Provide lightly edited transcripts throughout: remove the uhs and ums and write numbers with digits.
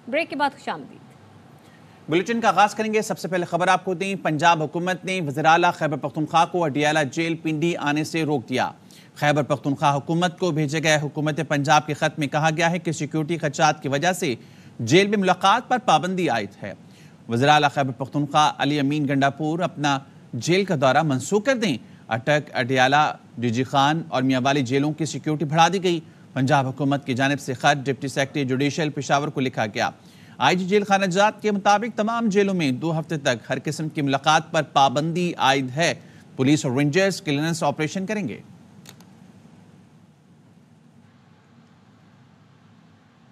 Break के बाद खुशामदीद। Bulletin का आगाज करेंगे। सबसे पहले खबर आपको दें, पंजाब हुकूमत ने वज़ीर आला खैबर पख्तूनख्वा को अडियाला जेल पिंडी आने से रोक दिया। खैबर पख्तूनख्वा हुकूमत को भेजे गए हुकूमत पंजाब के खत में कहा गया है कि सिक्योरिटी खदशात की वजह से जेल में मुलाकात पर पाबंदी आयद है। वज़ीर आला खैबर पख्तूनख्वा अली अमीन गंडापुर अपना जेल का दौरा मनसूख कर दें। अटक, अडियाला, डीजी खान और मियांवाली जेलों की सिक्योरिटी बढ़ा दी गई। पंजाब हुकूमत की जानिब से खत डिप्टी सेक्रेटरी जुडिशल पेशावर को लिखा गया। आईजी जेल खानाजात के मुताबिक तमाम जेलों में 2 हफ्ते तक हर किस्म की मुलाकात पर पाबंदी आयद है। पुलिस और रेंजर्स क्लीयरेंस ऑपरेशन करेंगे।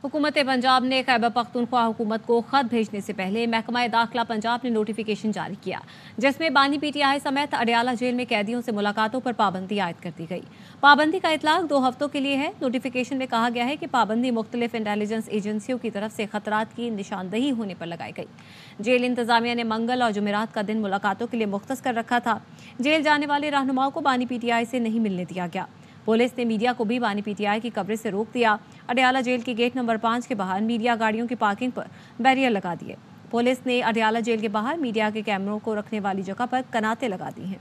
हुकूमत पंजाब ने खैबर पख्तूनख्वा हुकूमत को खत भेजने से पहले महकमा दाखिला पंजाब ने नोटिफिकेशन जारी किया, जिसमें बानी पीटीआई समेत अडियाला जेल में कैदियों से मुलाकातों पर पाबंदी आयद कर दी गई। पाबंदी का इतलाक 2 हफ्तों के लिए है। नोटिफिकेशन में कहा गया है कि पाबंदी मुख्तलिफ इंटेलिजेंस एजेंसियों की तरफ से खतरात की निशानदही होने पर लगाई गई। जेल इंतजामिया ने मंगल और जुमेरात का दिन मुलाकातों के लिए मुख्तस कर रखा था। जेल जाने वाले रहनुमाओं को बानी पीटीआई से नहीं मिलने दिया गया। पुलिस ने मीडिया को भी बानी पीटीआई की कवरेज से रोक दिया। अडियाला जेल के गेट नंबर 5 के बाहर मीडिया गाड़ियों की पार्किंग पर बैरियर लगा दिए। पुलिस ने अडियाला जेल के बाहर मीडिया के कैमरों को रखने वाली जगह पर कनाते लगा दी हैं।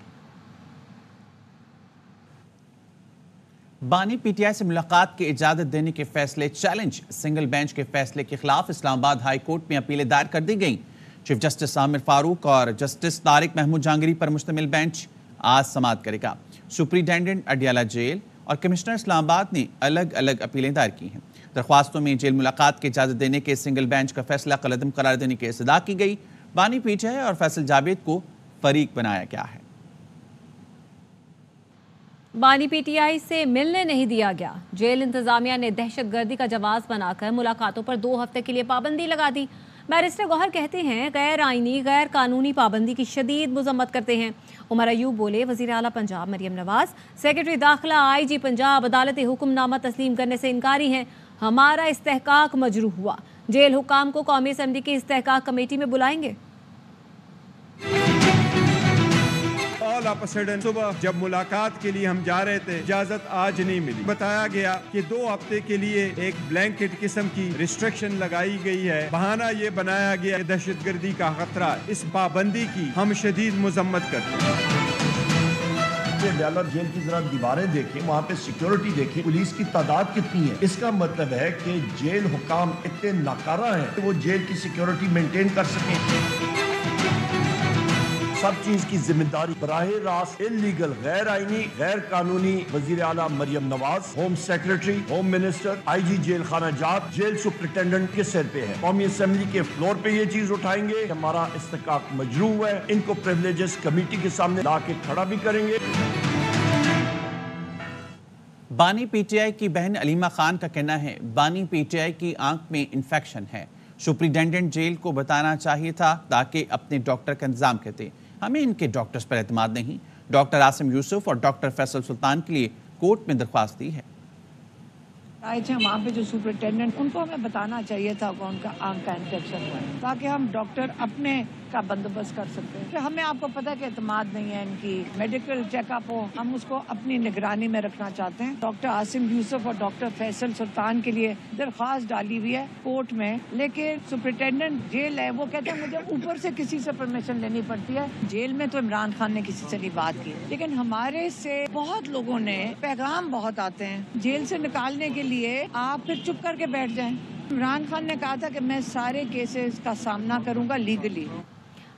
बानी पीटीआई से मुलाकात की इजाजत देने के फैसले चैलेंज। सिंगल बेंच के फैसले के खिलाफ इस्लामाबाद हाई कोर्ट में अपीलें दायर कर दी गई। चीफ जस्टिस आमिर फारूक और जस्टिस तारिक महमूद जहांगीरी पर मुश्तमिल बेंच आज समाअत करेगा। सुप्रिंटेंडेंट अडियाला जेल और कमिश्नर इस्लामाबाद ने अलग अलग अपीलें दायर की हैं। दरख्वास्तों में जेल मुलाकात की इजाजत देने के सिंगल बेंच का फैसला कलअदम करार देने की इस्तदा की गई। बानी पीटीआई और फैसल जावेद को फरीक बनाया गया है। बानी पीटीआई से मिलने नहीं दिया गया। जेल इंतजामिया ने दहशतगर्दी का जवाब बनाकर मुलाकातों पर 2 हफ्ते के लिए पाबंदी लगा दी। बैरिस्टर गौहर कहते हैं गैर आईनी गैर कानूनी पाबंदी की शदीद मजम्मत करते हैं। उमर अयूब बोले, वज़ीर आला पंजाब मरियम नवाज, सेक्रेटरी दाखिला, आईजी पंजाब अदालत हुक्मनामा तस्लीम करने से इनकारी हैं। हमारा इस्तेहकाक मजरूह हुआ। जेल हुकाम को कौमी असम्बली की इस्तेहकाक कमेटी में बुलाएंगे। ऑल ऑफ अ सडन सुबह जब मुलाकात के लिए हम जा रहे थे, इजाजत आज नहीं मिली। बताया गया कि 2 हफ्ते के लिए एक ब्लैंकेट किस्म की रिस्ट्रिक्शन लगाई गई है। बहाना ये बनाया गया दहशतगर्दी का खतरा। इस पाबंदी की हम शदीद मजम्मत करते हैं। अडियाला जेल की जरा दीवारें देखें, वहाँ पे सिक्योरिटी देखें, पुलिस की तादाद कितनी है। इसका मतलब है कि जेल हुकाम इतने नाकारा हैं कि वो जेल की सिक्योरिटी मेंटेन कर सकें। सब चीज की जिम्मेदारी बराहे रास्त इलीगल, गैर आईनी, गैर कानूनी वजीर आला Maryam Nawaz, home secretary, home minister, IG jail खानाजात, जेल सुप्रिंटेंडेंट के सिर पे है। कौमी असेंबली के फ्लोर पे ये चीज उठाएंगे। हमारा इस्तेहकाक मजरूह है। इनको प्रिविलेजेस कमेटी के सामने ला के खड़ा भी करेंगे। बानी पीटीआई की बहन अलीमा खान का कहना है बानी पीटीआई की आंख में इन्फेक्शन है। सुप्रिंटेंडेंट जेल को बताना चाहिए था ताकि अपने डॉक्टर का इंतजाम करते। हमें इनके डॉक्टर्स पर एतमाद नहीं। डॉक्टर आसिम यूसुफ और डॉक्टर फैसल सुल्तान के लिए कोर्ट में दरख्वास्त दी है। आए थे वहाँ पे जो सुपरिटेंडेंट, उनको हमें बताना चाहिए था कि उनका आंख का इन्फेक्शन हुआ है, ताकि हम डॉक्टर अपने का बंदोबस्त कर सकते हैं। कि हमें आपको पता है कि एतमाद नहीं है इनकी, मेडिकल चेकअप हो, हम उसको अपनी निगरानी में रखना चाहते हैं। डॉक्टर आसिम यूसुफ और डॉक्टर फैसल सुल्तान के लिए दरख्वास्त डाली हुई है कोर्ट में, लेकिन सुपरिटेंडेंट जेल है वो कहते हैं मुझे ऊपर से किसी से परमिशन लेनी पड़ती है। जेल में तो इमरान खान ने किसी से नहीं बात की, लेकिन हमारे से बहुत लोगों ने पैगाम बहुत आते हैं जेल से निकालने के लिए, आप फिर चुप करके बैठ जाएं। इमरान खान ने कहा था कि मैं सारे केसेस का सामना करूंगा लीगली।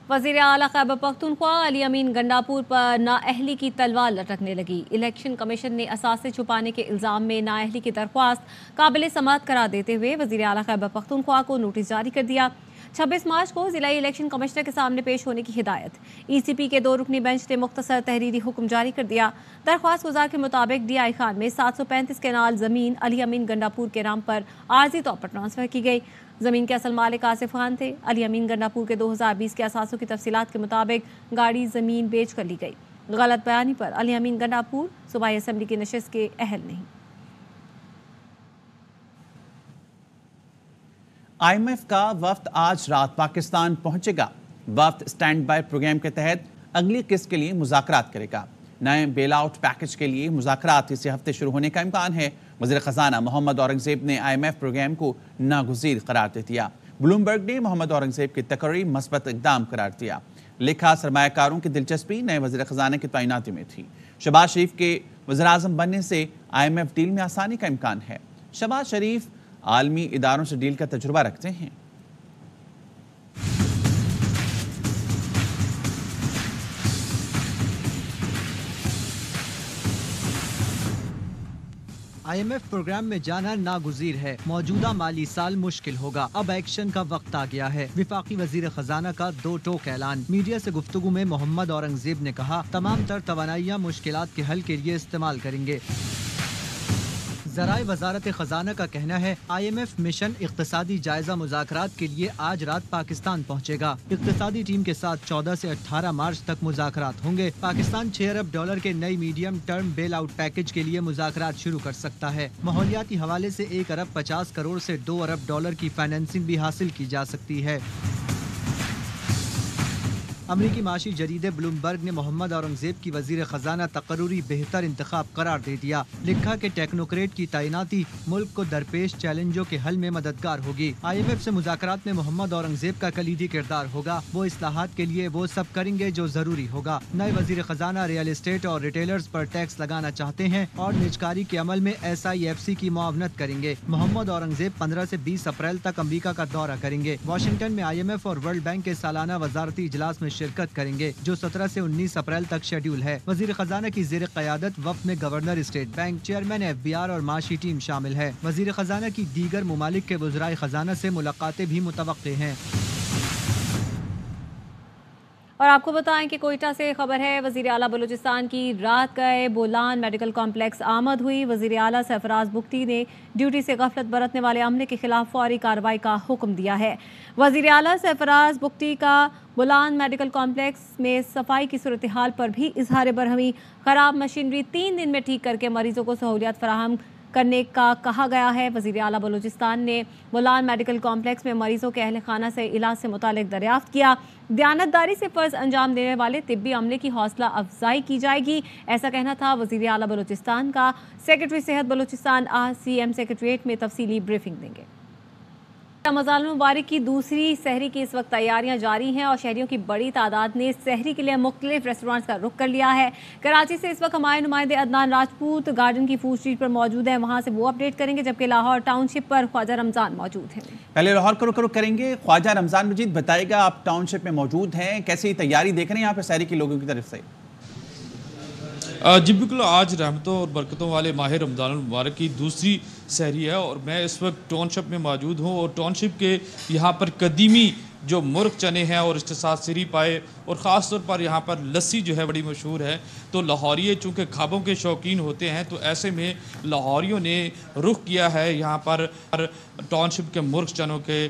वज़ीर आला खैबर पख्तूनख्वा अली अमीन गंडापुर पर नाअहली की तलवार लटकने लगी। इलेक्शन कमीशन ने असासे छुपाने के इल्ज़ाम में नाअहली की दरख्वास्त काबिल समाअत करार देते हुए वज़ीर आला खैबर पख्तूनख्वा को नोटिस जारी कर दिया। 26 मार्च को जिलाई इलेक्शन कमिश्नर के सामने पेश होने की हिदायत। ECP के 2 रुकनी बेंच ने मुख्तसर तहरीरी हुक्म जारी कर दिया। दरख्वास्त गुजार के मुताबिक DI खान में 735 केनाल ज़मीन अली अमीन गंडापुर के नाम पर आर्जी तौर पर ट्रांसफ़र की गई। ज़मीन के असल मालिक आसिफ खान थे। अली अमीन गंडापुर के 2020 के असासों की तफसीलात के मुताबिक गाड़ी ज़मीन बेच कर ली गई। गलत बयानी पर अली अमीन गंडापुर सूबाई असम्बली की नशिस्त के अहल नहीं। IMF का वफ्द आज रात पाकिस्तान पहुंचेगा। वफ्द स्टैंड बाय प्रोग्राम के तहत अगली किस्त के लिए मुज़ाकरात करेगा। नए बेल आउट पैकेज के लिए मुज़ाकरात इसी हफ्ते शुरू होने का इम्कान है। वज़ीर ख़जाना मोहम्मद औरंगज़ेब ने IMF प्रोग्राम को नागुज़ीर करार दे दिया। ब्लूमबर्ग ने मोहम्मद औरंगजेब की तकरीर मस्बत इकदाम करार दिया। लिखा, सरमायाकारों की दिलचस्पी नए वज़ीर ख़जाना की तैनाती में थी। शहबाज शरीफ के वज़ीर-ए-आज़म बनने से IMF डील में आसानी का इम्कान है। शहबाज शरीफ आलमी इदारों से डील का तजुर्बा रखते हैं। IMF प्रोग्राम में जाना नागुज़ीर है। मौजूदा माली साल मुश्किल होगा। अब एक्शन का वक्त आ गया है। विफाकी वजीर खजाना का 2 टोक ऐलान। मीडिया से गुफ्तगू में मोहम्मद औरंगजेब ने कहा, तमाम तर तवानाइयाँ मुश्किलात के हल के लिए इस्तेमाल करेंगे। ज़राए वजारत खजाना का कहना है, IMF मिशन इक़्तिसादी जायजा मुज़ाकरात के लिए आज रात पाकिस्तान पहुँचेगा। इक़्तिसादी टीम के साथ 14 से 18 मार्च तक मुज़ाकरात होंगे। पाकिस्तान $6 अरब के नई medium term bail out package के लिए मुज़ाकरात शुरू कर सकता है। माहौलियाती हवाले से $1 अरब 50 करोड़ से $2 अरब की फाइनेंसिंग भी हासिल की जा सकती है। अमरीकी माशी जरीदे ब्लूमबर्ग ने मोहम्मद औरंगजेब की वजीर खजाना तकर्रुरी बेहतर इंतखाब करार दे दिया। लिखा कि टेक्नोक्रेट की तैनाती मुल्क को दरपेश चैलेंजों के हल में मददगार होगी। IMF से मुज़ाकरात में मोहम्मद औरंगजेब का कलीदी किरदार होगा। वो इस्लाहात के लिए वो सब करेंगे जो जरूरी होगा। नए वजीर खजाना रियल एस्टेट और रिटेलर्स पर टैक्स लगाना चाहते हैं और निजकारी के अमल में SIFC की मुआवनत करेंगे। मोहम्मद औरंगजेब 15 से 20 अप्रैल तक अमरीका का दौरा करेंगे। वाशिंगटन में IMF और वर्ल्ड बैंक के सालाना वजारती इजलास में शिरकत करेंगे, जो 17 से 19 अप्रैल तक शेड्यूल है। वजीर खजाना की ज़ेर क़यादत वफ़द में governor state bank, chairman FBR और माशी टीम शामिल है। वजीर खजाना की दीगर मुमालिक के वज़राए खजाना से मुलाकातें भी मुतवक्के हैं। और आपको बताएं कि कोयटा से खबर है, वज़ीर आला बलूचिस्तान की रात गए बोलान मेडिकल कॉम्प्लेक्स आमद हुई। वज़ीर आला सरफराज बुख्ती ने ड्यूटी से गफलत बरतने वाले अमले के खिलाफ फौरी कार्रवाई का हुक्म दिया है। वज़ीर आला सरफराज बुख्ती का बोलान मेडिकल कॉम्प्लेक्स में सफाई की सूरत हाल पर भी इजहार बरहमी, खराब मशीनरी 3 दिन में ठीक करके मरीजों को सहूलियत फराहम करने का कहा गया है। वज़ीर आला बलूचिस्तान ने बोलान मेडिकल कॉम्प्लेक्स में मरीजों के अहल खाना से इलाज से मुतालिक दरियाफ्त किया। दयानतदारी से फ़र्ज अंजाम देने वाले तिब्बी अमले की हौसला अफजाई की जाएगी, ऐसा कहना था वज़ीर आला बलूचिस्तान का। सेक्रेटरी सेहत बलूचिस्तान आज CM सेक्रेटरीट में तफसीली ब्रीफिंग देंगे। रमज़ान मुबारक की दूसरी सहरी की इस वक्त तैयारियां जारी हैं और शहरियों की बड़ी तादाद ने सहरी के लिए मुख्तलिफ रेस्टोरेंट्स का रुख कर लिया है। कराची से इस वक्त हमारे नुमाइंदे अदनान राजपूत गार्डन की फूड स्ट्रीट पर मौजूद है, वहां से वो अपडेट करेंगे, जबकि लाहौर टाउनशिप पर ख्वाजा रमजान मौजूद हैं। पहले लाहौर का रुख करेंगे। ख्वाजा रमजान मजीद बताएगा, आप टाउनशिप में मौजूद हैं, कैसी तैयारी देख रहे हैं यहाँ पे सहरी के लोगों की तरफ से? जी बिल्कुल, आज रहमतों और बरकतों वाले माह रमज़ान मुबारक की दूसरी सहरी है और मैं इस वक्त टाउनशिप में मौजूद हूँ। और टाउनशिप के यहाँ पर कदीमी जो मुर्ग चने हैं और इसके साथ सिरी पाए और ख़ास तौर पर यहाँ पर लस्सी जो है बड़ी मशहूर है। तो लाहौरिये चूँकि खाबों के शौकीन होते हैं, तो ऐसे में लाहौरियों ने रुख किया है यहाँ पर टाउनशिप के मुर्ग चनों के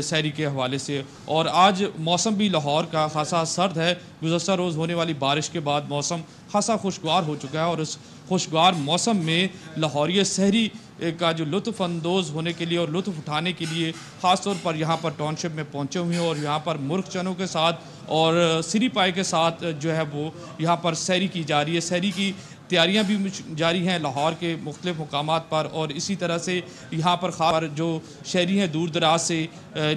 सहरी के हवाले से। और आज मौसम भी लाहौर का खासा सर्द है। गुज़श्ता रोज़ होने वाली बारिश के बाद मौसम खासा खुशगवार हो चुका है और इस खुशगवार मौसम में लाहौरिये सहरी का जो लुत्फ़ अंदोज़ होने के लिए और लुत्फ़ उठाने के लिए ख़ास तौर पर यहाँ पर टाउनशिप में पहुँचे हुए हैं और यहाँ पर मुर्ग चनों के साथ और सिरी पाए के साथ जो है वो यहाँ पर सहरी की जा रही है। सहरी की तैयारियां भी जारी हैं लाहौर के मुख्तलिफ मुकामात पर और इसी तरह से यहाँ पर खास जो शहरी हैं दूर दराज से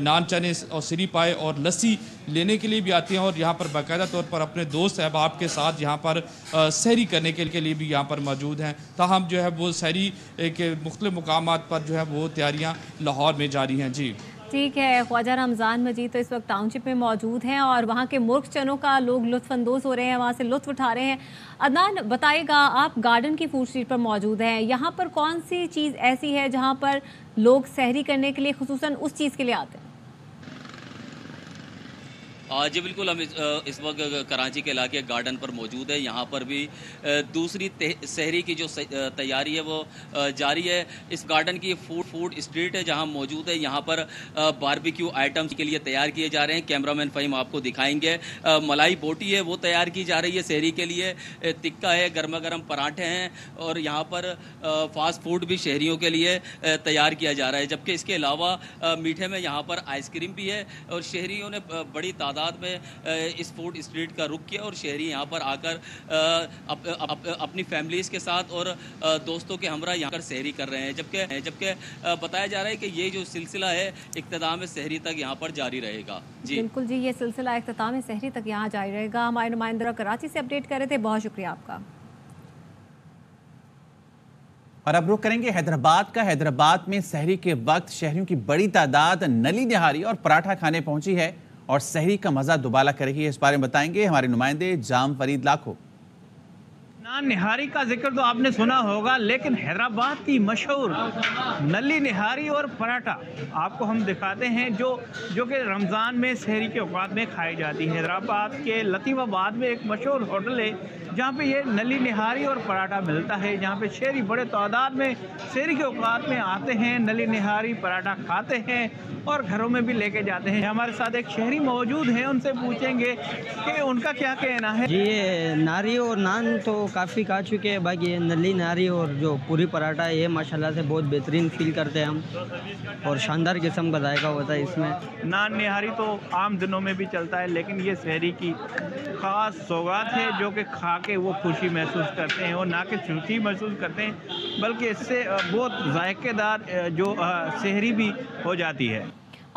नान चने और सिरी पाए और लस्सी लेने के लिए भी आते हैं और यहाँ पर बाकायदा तौर पर अपने दोस्त अहबाब के साथ यहाँ पर सहरी करने के लिए भी यहाँ पर मौजूद हैं। ताहम जो है वो सहरी के मुख्तलिफ मुकामात पर जो है वो तैयारियाँ लाहौर में जारी हैं। जी ठीक है, ख्वाजा रमज़ान मजीद तो इस वक्त टाउनशिप में मौजूद हैं और वहाँ के मुर्ग चनों का लोग लुत्फ़अंदोज़ हो रहे हैं, वहाँ से लुत्फ़ उठा रहे हैं। अदनान बताएगा, आप गार्डन की फूड स्ट्रीट पर मौजूद हैं, यहाँ पर कौन सी चीज़ ऐसी है जहाँ पर लोग सहरी करने के लिए खुसूसन उस चीज़ के लिए आते हैं? जी बिल्कुल, हम इस वक्त कराची के इलाके गार्डन पर मौजूद है। यहाँ पर भी दूसरी सहरी की जो तैयारी है वो जारी है। इस गार्डन की फूड स्ट्रीट है जहाँ मौजूद है। यहाँ पर बारबेक्यू आइटम्स के लिए तैयार किए जा रहे हैं। कैमरामैन फ़हीम आपको दिखाएंगे। मलाई बोटी है वो तैयार की जा रही है सहरी के लिए। टिक्का है, गर्मा गर्म पराठे हैं और यहाँ पर फास्ट फूड भी शहरियों के लिए तैयार किया जा रहा है। जबकि इसके अलावा मीठे में यहाँ पर आइसक्रीम भी है और शहरियों ने बड़ी तादाद तादाद में इस फूड स्ट्रीट का रुख किया और शहरी यहाँ पर आकर अपनी फैमिलीज़ के साथ और दोस्तों के हमरा यहाँ कर सहरी कर रहे हैं, जबकि बताया जा रहा है कि ये जो सिलसिला है इख्तिताम सहरी तक यहाँ पर जारी रहेगा। जी बिल्कुल जी, ये सिलसिला इख्तिताम सहरी तक यहाँ जारी रहेगा। हमारे नुमाइंदा कराची से अपडेट कर रहे थे, बहुत शुक्रिया आपका। और अब रुख करेंगे हैदराबाद का। हैदराबाद में सहरी के वक्त शहरियों की बड़ी तादाद नली निहारी और पराठा खाने पहुंची है और सहरी का मजा दुबाला करेगी। इस बारे में बताएंगे हमारे नुमाइंदे जाम फरीद लाखो। नान निहारी का जिक्र तो आपने सुना होगा, लेकिन हैदराबाद की मशहूर नली निहारी और पराठा आपको हम दिखाते हैं जो कि रमज़ान में सहरी के औकात में खाई जाती है। हैदराबाद के लतीफ़ाबाद में एक मशहूर होटल है जहाँ पे ये नली निहारी और पराठा मिलता है, जहाँ पे शहरी बड़े तादाद में सहरी के औकात में आते हैं, नली निहारी पराठा खाते हैं और घरों में भी लेके जाते हैं। हमारे साथ एक शहरी मौजूद हैं, उनसे पूछेंगे कि उनका क्या कहना है। जी, ये नारी और नान तो काफ़ी खा चुके हैं, बाकी ये नली नारी और जो पूरी पराठा है ये माशाल्लाह से बहुत बेहतरीन फील करते हैं हम, और शानदार किस्म का जायका होता है इसमें। नान निहारी तो आम दिनों में भी चलता है, लेकिन ये सहरी की ख़ास सौगात है जो कि खा के वो खुशी महसूस करते हैं और ना कि खुशी महसूस करते हैं, बल्कि इससे बहुत जायकेदार जो सहरी भी हो जाती है।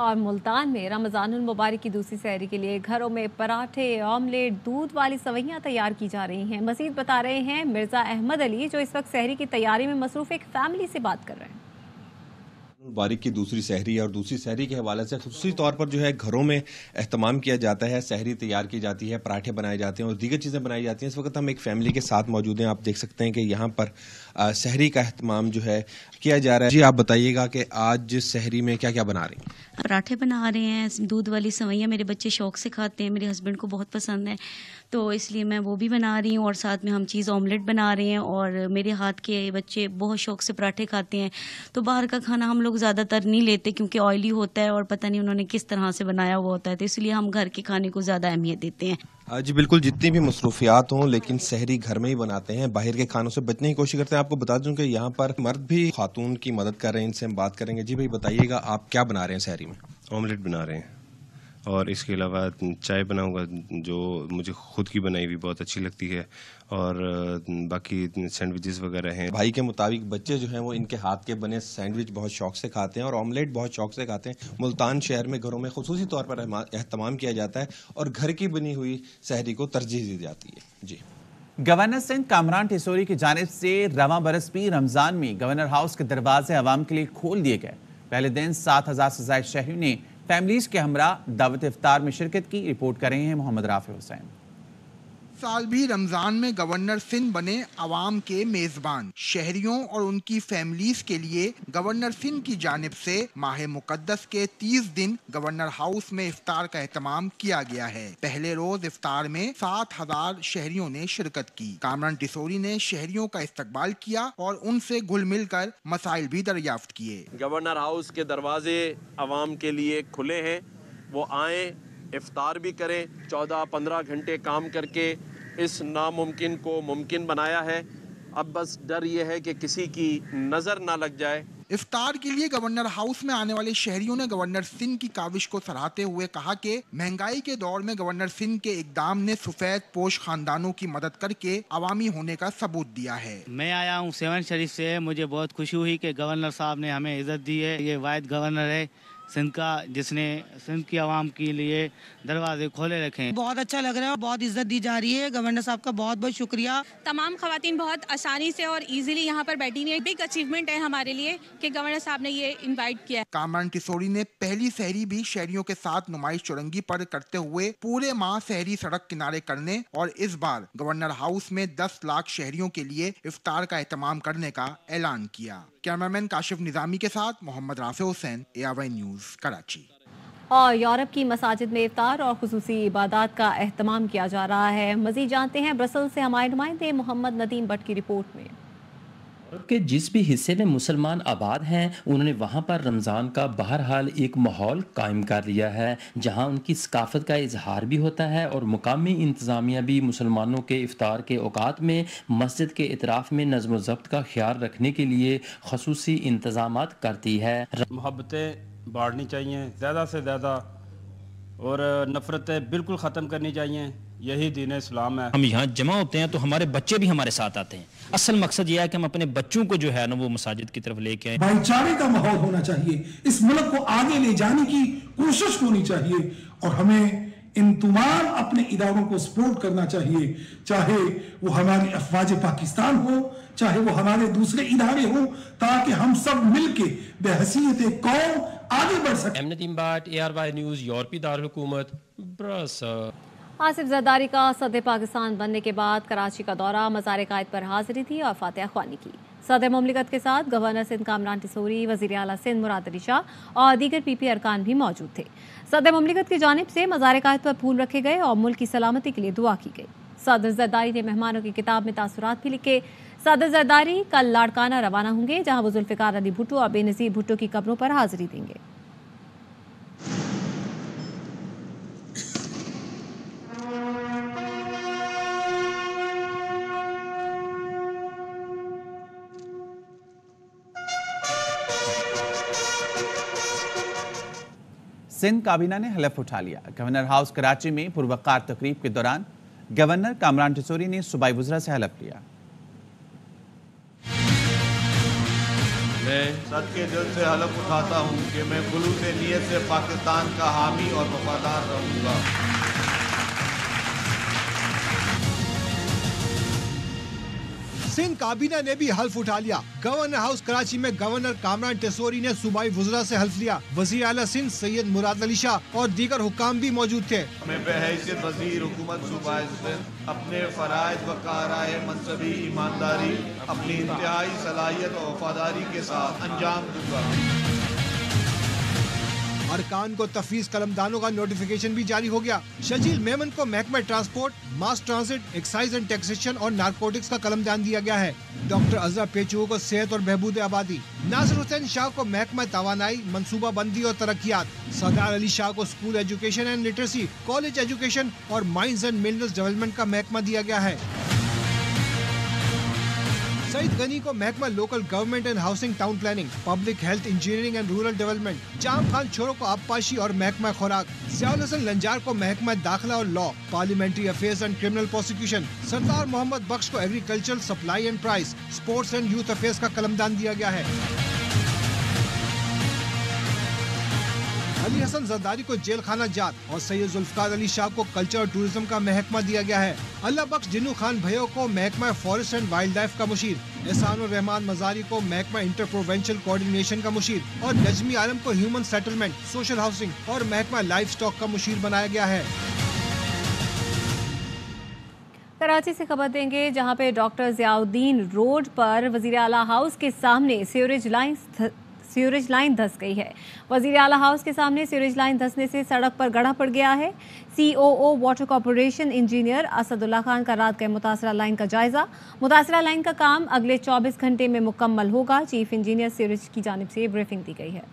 और मुल्तान में रमज़ानुल मुबारक की दूसरी सहरी के लिए घरों में पराठे, ऑमलेट, दूध वाली सवैयाँ तैयार की जा रही हैं। मज़ीद बता रहे हैं मिर्ज़ा अहमद अली, जो इस वक्त सहरी की तैयारी में मसरूफ़ एक फैमिली से बात कर रहे हैं। मुबारक की दूसरी सहरी और दूसरी सहरी के हवाले से खुसूसी तौर पर जो है घरों में एहतमाम किया जाता है, सहरी तैयार की जाती है, पराठे बनाए जाते हैं और दीगर चीज़ें बनाई जाती हैं। इस वक्त हम एक फैमिली के साथ मौजूद हैं। आप देख सकते हैं कि यहाँ पर सहरी का एहतमाम जो है किया जा रहा है। जी, आप बताइएगा कि आज सहरी में क्या क्या बना रही हैं? पराठे बना रहे हैं, दूध वाली सवैयाँ मेरे बच्चे शौक से खाते हैं, मेरे हस्बैंड को बहुत पसंद है, तो इसलिए मैं वो भी बना रही हूँ और साथ में हम चीज़ ऑमलेट बना रहे हैं। और मेरे हाथ के बच्चे बहुत शौक से पराठे खाते हैं, तो बाहर का खाना हम लोग ज़्यादातर नहीं लेते क्योंकि ऑयली होता है और पता नहीं उन्होंने किस तरह से बनाया हुआ होता है, तो इसलिए हम घर के खाने को ज़्यादा अहमियत देते हैं। जी बिल्कुल, जितनी भी मसरूफियात हों लेकिन सहरी घर में ही बनाते हैं, बाहर के खानों से बचने की कोशिश करते हैं। आपको बता दूं कि यहाँ पर मर्द भी खातून की मदद कर रहे हैं, इनसे हम बात करेंगे। जी भाई बताइएगा, आप क्या बना रहे हैं सहरी में? ऑमलेट बना रहे हैं और इसके अलावा चाय बनाऊंगा जो मुझे खुद की बनाई हुई बहुत अच्छी लगती है, और बाकी सैंडविचेस वगैरह हैं। भाई के मुताबिक बच्चे जो हैं वो इनके हाथ के बने सैंडविच बहुत शौक से खाते हैं और ऑमलेट बहुत शौक से खाते हैं। मुल्तान शहर में घरों में खुसूसी तौर पर एहतमाम किया जाता है और घर की बनी हुई सहरी को तरजीह दी जाती है। जी, गवर्नर सिंध कामरान टिसोरी की जानिब से रवां बरस भी रमजान में गवर्नर हाउस के दरवाजे आवाम के लिए खोल दिए गए। पहले दिन 7000 से ज्यादा शहरियों ने फैमिलीज के हमरा दावत इफ्तार में शिरकत की। रिपोर्ट कर रहे हैं मोहम्मद राफी हुसैन। साल भी रमजान में गवर्नर सिंध बने आवाम के मेजबान। शहरियों और उनकी फैमिलीज के लिए गवर्नर सिंध की जानिब से माह मुकद्दस के 30 दिन गवर्नर हाउस में इफ्तार का एहतमाम किया गया है। पहले रोज इफ्तार में 7000 शहरियों ने शिरकत की। कामरान टिसोरी ने शहरियों का इस्तकबाल किया और उनसे घुल मिल कर मसाइल भी दरियाफ्त किए। गवर्नर हाउस के दरवाजे आवाम के लिए खुले हैं, वो आए, इफ्तार भी करें। 14-15 घंटे काम करके इस नामुमकिन को मुमकिन बनाया है। अब बस डर ये है कि किसी की नज़र ना लग जाए। इफ्तार के लिए गवर्नर हाउस में आने वाले शहरियों ने गवर्नर सिंध की काविश को सराहते हुए कहा कि महंगाई के दौर में गवर्नर सिंध के इकदाम ने सफेद पोश खानदानों की मदद करके अवामी होने का सबूत दिया है। मैं आया हूँ 7 शरीफ से, मुझे बहुत खुशी हुई कि गवर्नर साहब ने हमें इज्जत दी है। ये वाहिद गवर्नर है सिंध का जिसने सिंध की आवाम के लिए दरवाजे खोले रखे हैं। बहुत अच्छा लग रहा है और बहुत इज्जत दी जा रही है। गवर्नर साहब का बहुत बहुत शुक्रिया। तमाम खवातीन बहुत आसानी से और इजीली यहाँ पर बैठी हैं। बिग अचीवमेंट है हमारे लिए कि गवर्नर साहब ने ये इनवाइट किया। कामरान टिसोरी ने पहली सहरी भी शहरियों के साथ नुमाइश चौरंगी पर करते हुए पूरे माह सहरी सड़क किनारे करने और इस बार गवर्नर हाउस में 10 लाख शहरियों के लिए इफ्तार का एहतमाम करने का ऐलान किया। कैमरामैन काशिफ निजामी के साथ मोहम्मद राफी हुसैन, ARY न्यूज़, कराची। और यूरोप की मसाजिद में इफ्तार और खुसूसी इबादत का एहतमाम किया जा रहा है। मज़ीद जानते हैं ब्रसल से हमारे नुमाइंदे मोहम्मद नदीम भट्ट की रिपोर्ट में। के जिस भी हिस्से में मुसलमान आबाद हैं उन्होंने वहाँ पर रमज़ान का बहरहाल एक माहौल कायम कर लिया है, जहाँ उनकी सकाफत का इजहार भी होता है और मुकामी इंतज़ामिया भी मुसलमानों के इफ्तार के औकात में मस्जिद के इतराफ़ में नज़्म व ज़ब्त का ख्याल रखने के लिए ख़ुसूसी इंतज़ामात करती है। मोहब्बतें बाढ़नी चाहिए, ज़्यादा से ज़्यादा और नफ़रतें बिल्कुल ख़त्म करनी चाहिए। यही दीन इस्लाम है। हम यहाँ जमा होते हैं तो हमारे बच्चे भी हमारे साथ आते हैं। असल मकसद यह है कि हम अपने बच्चों को जो है ना वो मसाजिद की तरफ लेके आए। भाईचारे का माहौल होना चाहिए, इस मुल्क को आगे ले जाने की कोशिश होनी चाहिए और हमें इन तमाम अपने इदारों को सपोर्ट करना चाहिए, चाहे वो हमारी अफवाज पाकिस्तान हो, चाहे वो हमारे दूसरे इदारे हो, ताकि हम सब मिलके बेहसीयत कौम आगे बढ़ सकें। नदीम बाट, ARY न्यूज़, यूरोपी दारुल हुकूमत, ब्रसेल्स। आसिफ जरदारी का सदर पाकिस्तान बनने के बाद कराची का दौरा मज़ार कायद पर हाजिरी थी और फातिहा ख्वानी की। सदर मुमलिकत के साथ गवर्नर सिंध कामरान टिसोरी, वज़ीर आला सिंध मुराद अली शाह और दीगर PP अरकान भी मौजूद थे। सदर मुमलिकत की जानिब से मज़ार कायद पर फूल रखे गए और मुल्क की सलामती के लिए दुआ की गई। सदर जरदारी ने मेहमानों की किताब में तासुरात भी लिखे। सदर जरदारी कल लाड़काना रवाना होंगे, जहाँ वो जुल्फ़िकार अली भुट्टो और बेनज़ीर भुट्टो की कब्रों पर हाजिरी देंगे। सिंध काबीना ने हलफ उठा लिया। गवर्नर हाउस कराची में पुरवकार तकरीब के दौरान गवर्नर कामरान टिसोरी ने सूबाई वज़रा से हलफ लिया। मैं सच्चे दिल से हलफ उठाता हूँ कि मैं खुलूस नीयत से पाकिस्तान का हामी और वफादार रहूँगा। सिंध काबीना ने भी हल्फ उठा लिया। गवर्नर हाउस कराची में गवर्नर कामरान टिसोरी ने सूबाई वज़रा से हल्फ लिया। वज़ीर आला सिंध सैयद मुराद अली शाह और दीगर हुक्काम भी मौजूद थे। मैं बहैसियत वज़ीर हुकूमत सूबाई सिंध अपने फ़राइज़ व काराए मनसबी ईमानदारी अपनी इंतहाई सलाहियत और वफादारी के साथ अंजाम दूंगा। अरकान को तफवीज़ कलमदानों का नोटिफिकेशन भी जारी हो गया। शजील मेमन को महकमा transport, mass transit, excise and taxation और नारकोटिक्स का कलमदान दिया गया है। डॉक्टर अज़रा पेचू को सेहत और बहबूद आबादी, नासिर हुसैन शाह को महकमा तवानाई, मनसूबा बंदी और तरक्यात, सरदार अली शाह को school education and literacy, college education और माइंस एंड मिनरल्स डेवलपमेंट का महकमा दिया गया है। सईद गनी को महकमा local government and housing, town planning, public health, engineering and rural development, Jam Khan Shoro को आबपाशी और महकमा खुराक, ज़ियाउल हसन लंजार को महकमा दाखिला और law, parliamentary affairs and criminal prosecution, Sardar Mohammad Bakhsh को agricultural supply and price, sports and youth affairs का कलमदान दिया गया है। अली हसन जरदारी को जेल खाना जात और सैयद जुल्फ़िकार अली शाह को कल्चर और टूरिज्म का महकमा दिया गया है। अल्लाह बख्श जिन्नू खान भयो को महकमा फॉरेस्ट एंड वाइल्ड लाइफ का मुशीर, एहसानुर रहमान मजारी को महकमा इंटर प्रोवेंशियल कोऑर्डिनेशन का मुशीर और नजमी आलम को ह्यूमन सेटलमेंट, सोशल हाउसिंग और महकमा लाइफ स्टॉक का मुशीर बनाया गया है। कराची से खबर देंगे, जहां पे डॉक्टर ज़ियाउद्दीन रोड पर वज़ीर आला हाउस के सामने सीवरेज लाइन धंस गई है। वज़ीर आला हाउस के सामने सीवरेज लाइन धंसने से सड़क पर गड्ढा पड़ गया है। COO water corporation engineer Asadullah Khan का रात गए मुतासरा लाइन का जायजा। मुतासरा लाइन का काम अगले 24 घंटे में मुकम्मल होगा। चीफ इंजीनियर सीवरेज की जानिब से ब्रीफिंग दी गई है।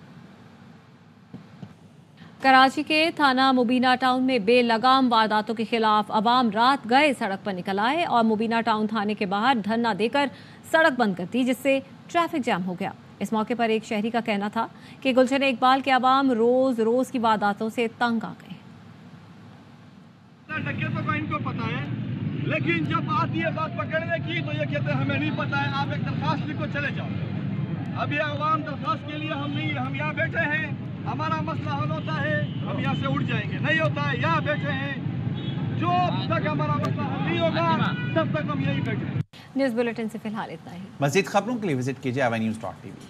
कराची के थाना मुबीना टाउन में बेलगाम वारदातों के खिलाफ अवाम रात गए सड़क पर निकल आए और मुबीना टाउन थाने के बाहर धरना देकर सड़क बंद कर दी, जिससे ट्रैफिक जाम हो गया। इस मौके पर एक शहरी का कहना था कि गुलशन इकबाल के अवाम रोज रोज की वारदातों से तंग आ गए। डकैतों का इनको पता है, लेकिन जब आती है बात पकड़ने की तो ये कहते हैं हमें नहीं पता है, आप एक दरखास्त लिखो चले जाओ। अब ये अवाम दरखास्त के लिए हम यहाँ बैठे हैं, हमारा मसला हल होता है हम यहाँ से उड़ जाएंगे, नहीं होता है यहाँ बैठे हैं, जो तक हमारा मसला हल नहीं होगा तब तक हम यही बैठे हैं। न्यूज़ बुलेटिन से फिलहाल इतना ही। मज़ीद खबरों के लिए विजिट कीजिए AYNews.tv।